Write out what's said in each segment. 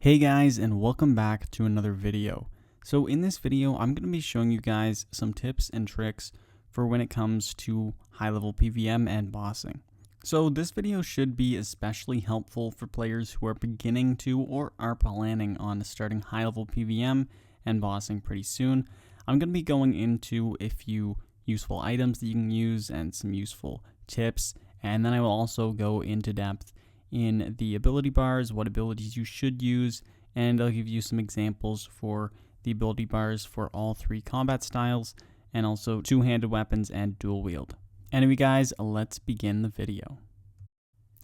Hey guys, and welcome back to another video. So in this video, I'm going to be showing you guys some tips and tricks for when it comes to high-level PvM and bossing. So this video should be especially helpful for players who are beginning to or are planning on starting high-level PvM and bossing pretty soon. I'm going to be going into a few useful items that you can use and some useful tips, and then I will also go into depth in the ability bars, what abilities you should use, and I'll give you some examples for the ability bars for all three combat styles, and also two-handed weapons and dual wield. Anyway guys, let's begin the video.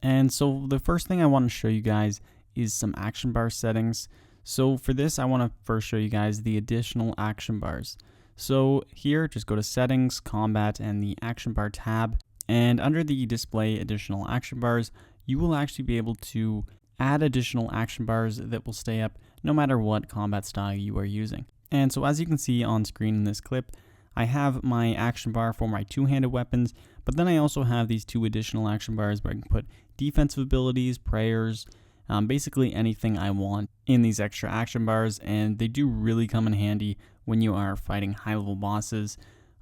And so the first thing I want to show you guys is some action bar settings. So for this, I want to first show you guys the additional action bars. So here, just go to settings, combat, and the action bar tab, and under the display additional action bars, you will actually be able to add additional action bars that will stay up no matter what combat style you are using. And so as you can see on screen in this clip, I have my action bar for my two-handed weapons, but then I also have these two additional action bars where I can put defensive abilities, prayers, basically anything I want in these extra action bars, and they do really come in handy when you are fighting high-level bosses.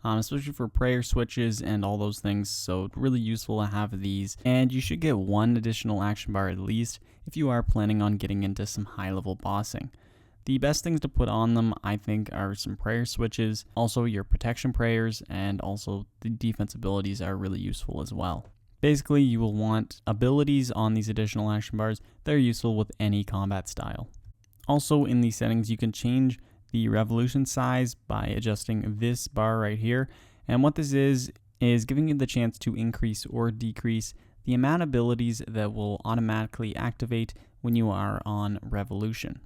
Especially for prayer switches and all those things, so really useful to have these. And you should get one additional action bar at least if you are planning on getting into some high-level bossing. The best things to put on them, I think, are some prayer switches, also your protection prayers, and also the defense abilities are really useful as well. Basically, you will want abilities on these additional action bars that are useful with any combat style. Also, in these settings, you can change the revolution size by adjusting this bar right here, and what this is giving you the chance to increase or decrease the amount of abilities that will automatically activate when you are on revolution.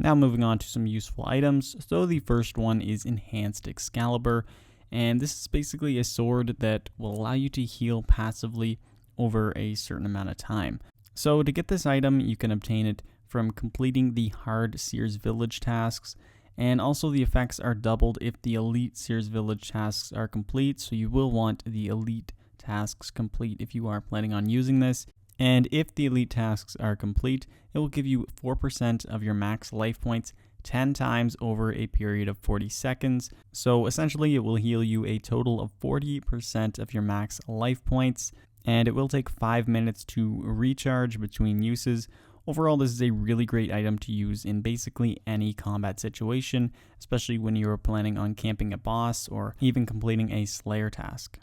Now moving on to some useful items. So the first one is Enhanced Excalibur, and this is basically a sword that will allow you to heal passively over a certain amount of time. So to get this item, you can obtain it from completing the hard Seer's Village tasks, and also the effects are doubled if the elite Seer's Village tasks are complete, so you will want the elite tasks complete if you are planning on using this. And if the elite tasks are complete, it will give you 4% of your max life points 10 times over a period of 40 seconds. So essentially it will heal you a total of 40% of your max life points, and it will take 5 minutes to recharge between uses. Overall, this is a really great item to use in basically any combat situation, especially when you are planning on camping a boss or even completing a Slayer task.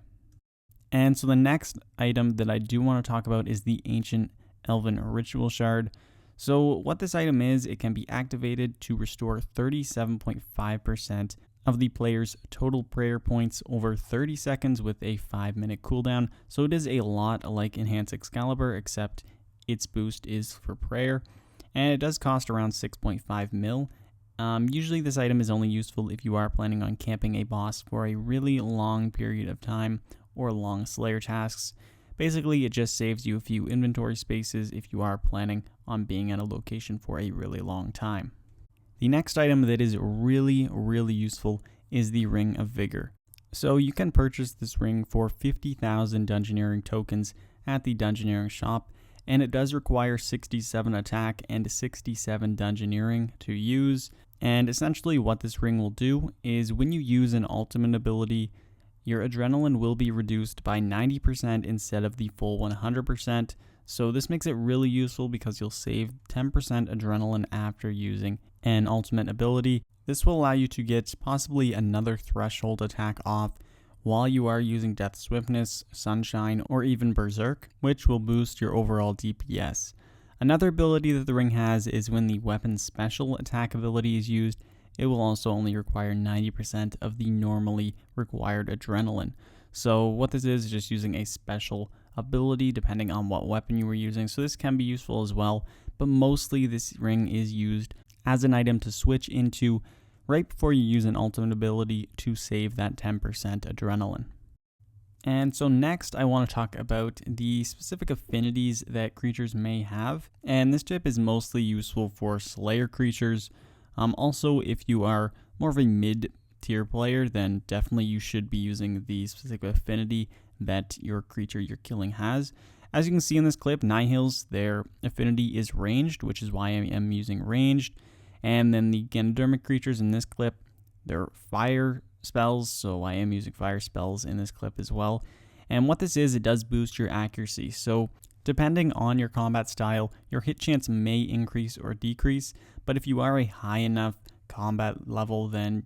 And so the next item that I do want to talk about is the Ancient ELVEN Ritual Shard. So what this item is, it can be activated to restore 37.5% of the player's total prayer points over 30 seconds with a 5-minute cooldown. So it is a lot like Enhanced Excalibur, except its boost is for prayer, and it does cost around 6.5 mil. Usually this item is only useful if you are planning on camping a boss for a really long period of time or long Slayer tasks. Basically, it just saves you a few inventory spaces if you are planning on being at a location for a really long time. The next item that is really useful is the Ring of Vigor. So you can purchase this ring for 50,000 Dungeoneering tokens at the Dungeoneering shop, and it does require 67 attack and 67 Dungeoneering to use. And essentially what this ring will do is when you use an ultimate ability, your adrenaline will be reduced by 90% instead of the full 100%. So this makes it really useful because you'll save 10% adrenaline after using an ultimate ability. This will allow you to get possibly another threshold attack off while you are using Death Swiftness, Sunshine, or even Berserk, which will boost your overall DPS. Another ability that the ring has is when the weapon's special attack ability is used, it will also only require 90% of the normally required adrenaline. So what this is just using a special ability depending on what weapon you were using, so this can be useful as well, but mostly this ring is used as an item to switch into right before you use an ultimate ability to save that 10% adrenaline. And so next I want to talk about the specific affinities that creatures may have, and this tip is mostly useful for Slayer creatures. Also, if you are more of a mid-tier player, then definitely you should be using the specific affinity that your creature you're killing has. As you can see in this clip, Nihil's, their affinity is ranged, which is why I am using ranged. And then the Ganodermic creatures in this clip, they're fire spells, so I am using fire spells in this clip as well. And what this is, it does boost your accuracy. So depending on your combat style, your hit chance may increase or decrease, but if you are a high enough combat level, then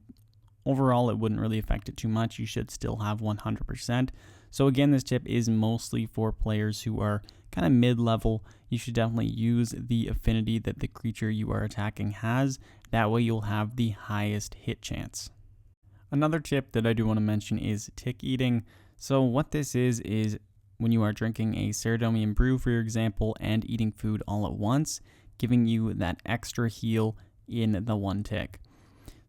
overall it wouldn't really affect it too much. You should still have 100%. So again, this tip is mostly for players who are kind of mid-level. You should definitely use the affinity that the creature you are attacking has. That way you'll have the highest hit chance. Another tip that I do want to mention is tick eating. So what this is when you are drinking a Ceradomian brew, for example, and eating food all at once, giving you that extra heal in the one tick.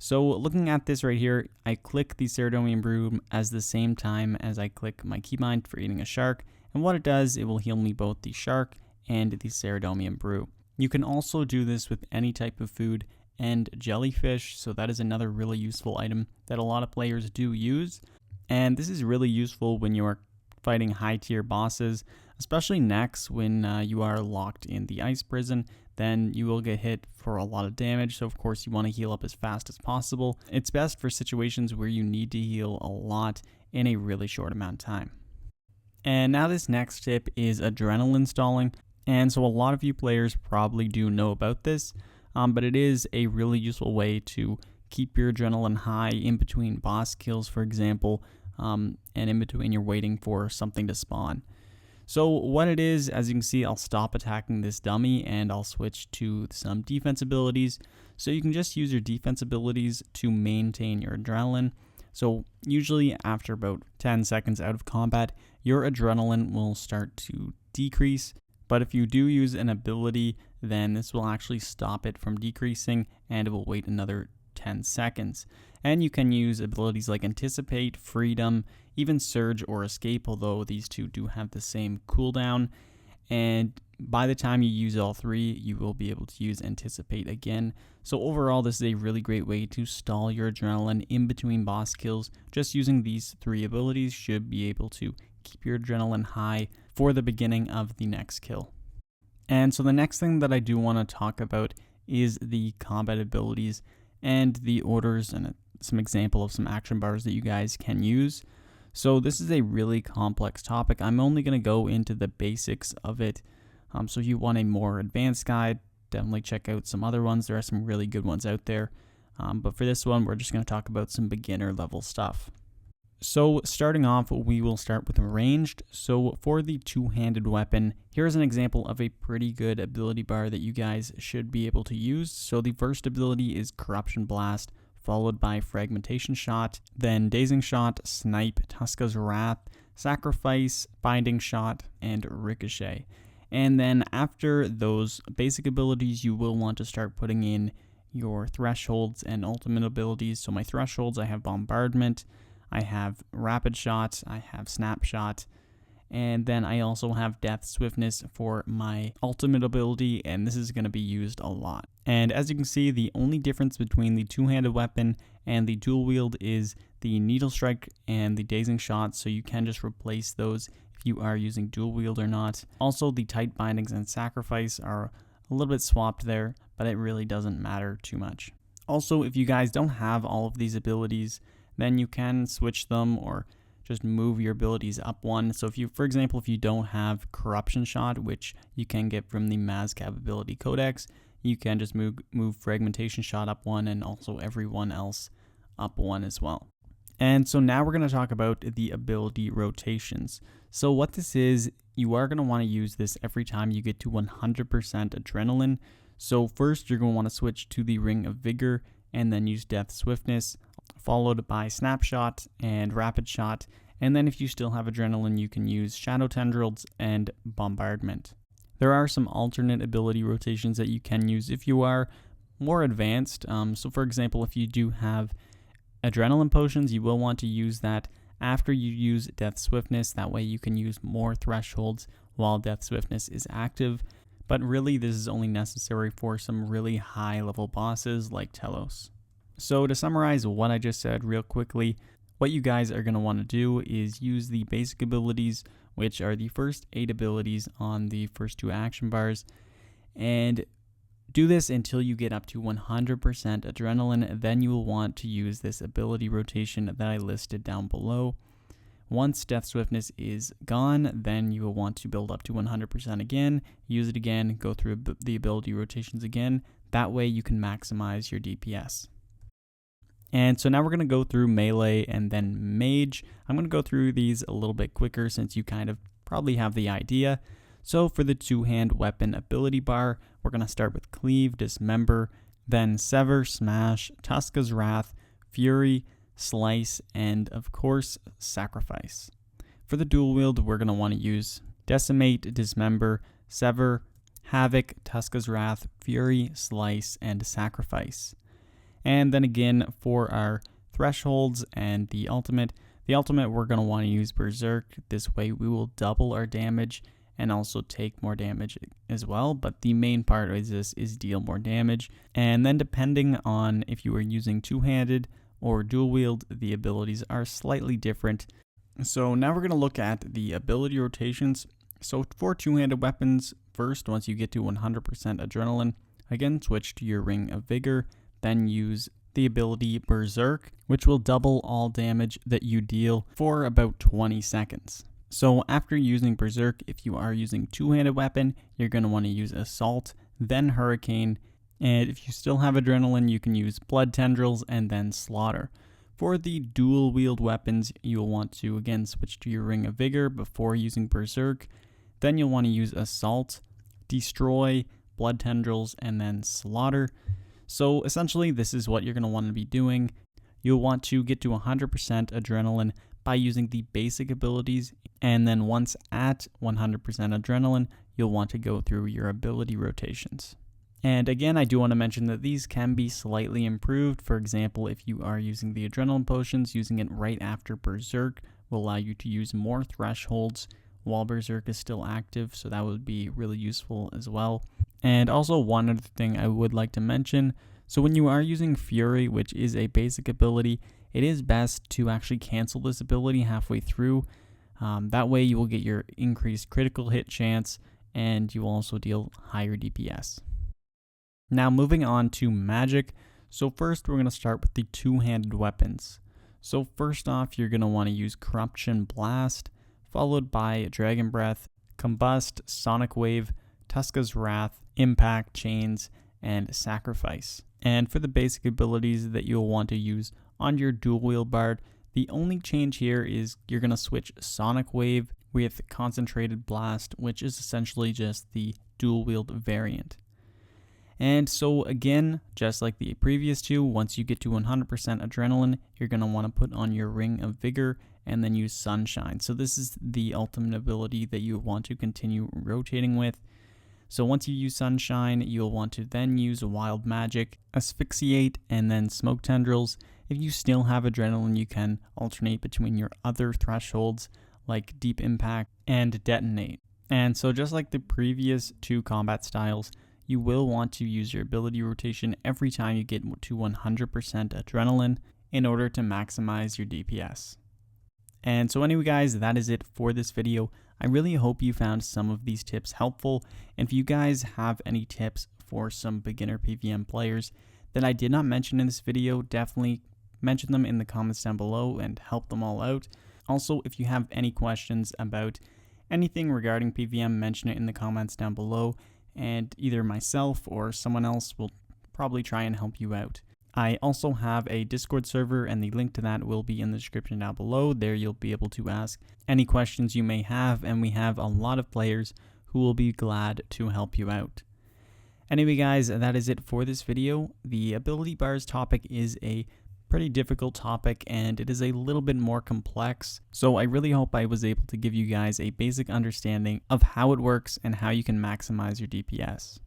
So looking at this right here, I click the Ceradomian brew as the same time as I click my keybind for eating a shark, and what it does, it will heal me both the shark and the Ceradomian brew. You can also do this with any type of food and jellyfish, so that is another really useful item that a lot of players do use, and this is really useful when you are fighting high tier bosses, especially next when you are locked in the ice prison. Then you will get hit for a lot of damage, so of course you want to heal up as fast as possible. It's best for situations where you need to heal a lot in a really short amount of time. And now this next tip is adrenaline stalling, and so a lot of you players probably do know about this, but it is a really useful way to keep your adrenaline high in between boss kills, for example, and in between you're waiting for something to spawn. So what it is, as you can see, I'll stop attacking this dummy and I'll switch to some defense abilities. So you can just use your defense abilities to maintain your adrenaline. So usually after about 10 seconds out of combat, your adrenaline will start to decrease. But if you do use an ability, then this will actually stop it from decreasing and it will wait another 10 seconds. And you can use abilities like Anticipate, Freedom, even Surge or Escape, although these two do have the same cooldown. And by the time you use all three, you will be able to use Anticipate again. So overall, this is a really great way to stall your adrenaline in between boss kills. Just using these three abilities should be able to keep your adrenaline high for the beginning of the next kill. And so the next thing that I do want to talk about is the combat abilities and the orders and some example of some action bars that you guys can use. So this is a really complex topic. I'm only going to go into the basics of it. So if you want a more advanced guide, definitely check out some other ones. There are some really good ones out there. But for this one, we're just going to talk about some beginner level stuff. So starting off, we will start with ranged. So for the two-handed weapon, here's an example of a pretty good ability bar that you guys should be able to use. So the first ability is Corruption Blast, followed by Fragmentation Shot, then Dazing Shot, Snipe, Tuska's Wrath, Sacrifice, Binding Shot, and Ricochet. And then after those basic abilities, you will want to start putting in your thresholds and ultimate abilities. So my thresholds, I have Bombardment, I have Rapid Shot, I have Snapshot, and then I also have Death Swiftness for my ultimate ability, and this is going to be used a lot. And as you can see, the only difference between the two-handed weapon and the dual wield is the Needle Strike and the Dazing Shot, so you can just replace those if you are using dual wield or not. Also, the Tight Bindings and Sacrifice are a little bit swapped there, but it really doesn't matter too much. Also, if you guys don't have all of these abilities, then you can switch them or just move your abilities up one. So if you, for example, if you don't have Corruption Shot, which you can get from the Mazcab ability codex, you can just move Fragmentation Shot up one and also everyone else up one as well. And so now we're going to talk about the ability rotations. So what this is, you are going to want to use this every time you get to 100% adrenaline. So first you're going to want to switch to the Ring of Vigor and then use Death Swiftness, followed by Snapshot and Rapid Shot, and then if you still have adrenaline, you can use Shadow Tendrils and Bombardment. There are some alternate ability rotations that you can use if you are more advanced. So for example, if you do have adrenaline potions, you will want to use that after you use Death Swiftness. That way you can use more thresholds while Death Swiftness is active. But really, this is only necessary for some really high level bosses like Telos. So to summarize what I just said real quickly, what you guys are going to want to do is use the basic abilities which are the first 8 abilities on the first 2 action bars. And do this until you get up to 100% adrenaline. Then you will want to use this ability rotation that I listed down below. Once Death Swiftness is gone, then you will want to build up to 100% again, use it again, go through the ability rotations again. That way you can maximize your DPS. And so now we're going to go through melee and then mage. I'm going to go through these a little bit quicker since you kind of probably have the idea. So for the 2-hand weapon ability bar, we're going to start with Cleave, Dismember, then Sever, Smash, Tuska's Wrath, Fury, Slice, and of course, Sacrifice. For the dual wield, we're going to want to use Decimate, Dismember, Sever, Havoc, Tuska's Wrath, Fury, Slice, and Sacrifice. And then again, for our thresholds and the ultimate we're going to want to use Berserk. This way we will double our damage and also take more damage as well. But the main part of this is deal more damage. And then depending on if you are using two-handed or dual wield, the abilities are slightly different. So now we're going to look at the ability rotations. So for two-handed weapons, first, once you get to 100% adrenaline, again, switch to your Ring of Vigor. Then use the ability Berserk, which will double all damage that you deal for about 20 seconds. So after using Berserk, if you are using two-handed weapon, you're going to want to use Assault, then Hurricane, and if you still have adrenaline, you can use Blood Tendrils and then Slaughter. For the dual wield weapons, you'll want to again switch to your Ring of Vigor before using Berserk. Then you'll want to use Assault, Destroy, Blood Tendrils, and then Slaughter. So essentially, this is what you're going to want to be doing. You'll want to get to 100% adrenaline by using the basic abilities, and then once at 100% adrenaline, you'll want to go through your ability rotations. And again, I do want to mention that these can be slightly improved. For example, if you are using the adrenaline potions, using it right after Berserk will allow you to use more thresholds while Berserk is still active, so that would be really useful as well. And also one other thing I would like to mention, so when you are using Fury, which is a basic ability, it is best to actually cancel this ability halfway through. That way you will get your increased critical hit chance, and you will also deal higher DPS. Now moving on to magic. So first we're going to start with the two-handed weapons. So first off, you're going to want to use Corruption Blast, followed by Dragon Breath, Combust, Sonic Wave, Tuska's Wrath, Impact, Chains, and Sacrifice. And for the basic abilities that you'll want to use on your dual wield bard, the only change here is you're going to switch Sonic Wave with Concentrated Blast, which is essentially just the dual wield variant. And so again, just like the previous two, once you get to 100% adrenaline, you're going to want to put on your Ring of Vigor and then use Sunshine. So this is the ultimate ability that you want to continue rotating with. So once you use Sunshine, you'll want to then use Wild Magic, Asphyxiate, and then Smoke Tendrils. If you still have adrenaline, you can alternate between your other thresholds like Deep Impact and Detonate. And so just like the previous two combat styles, you will want to use your ability rotation every time you get to 100% adrenaline in order to maximize your DPS. And so anyway guys, that is it for this video. I really hope you found some of these tips helpful, and if you guys have any tips for some beginner PvM players that I did not mention in this video, definitely mention them in the comments down below and help them all out. Also, if you have any questions about anything regarding PvM, mention it in the comments down below, and either myself or someone else will probably try and help you out. I also have a Discord server, and the link to that will be in the description down below. There you'll be able to ask any questions you may have, and we have a lot of players who will be glad to help you out. Anyway guys, that is it for this video. The ability bars topic is a pretty difficult topic, and it is a little bit more complex, so I really hope I was able to give you guys a basic understanding of how it works and how you can maximize your DPS.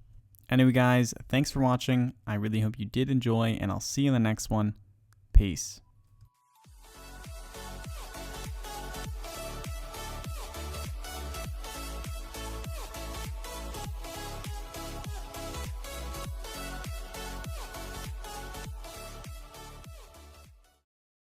Anyway guys, thanks for watching. I really hope you did enjoy, and I'll see you in the next one. Peace.